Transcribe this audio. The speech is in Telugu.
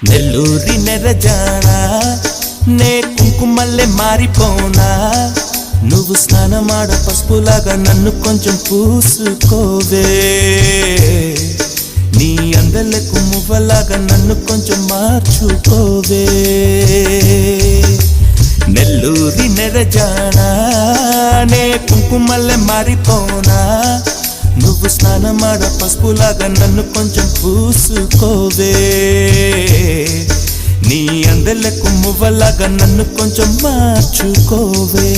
నెల్లూరి నెరజానా నే కుంకుమల్లె మారిపోనా నువ్వు స్నానమాడ పసుపులాగా నన్ను కొంచెం పూసుకోవే నీ అందలకు మువ్వలాగా నన్ను కొంచెం మార్చుకోవే నెల్లూరి నెరజానా నే కుంకుమల్లె మారిపోనా నువ్వు స్నానమాడ పసుపులాగా నన్ను కొంచెం పూసుకోవే నీ అందలకు మువ్వలాగా నన్ను కొంచెం మార్చుకోవే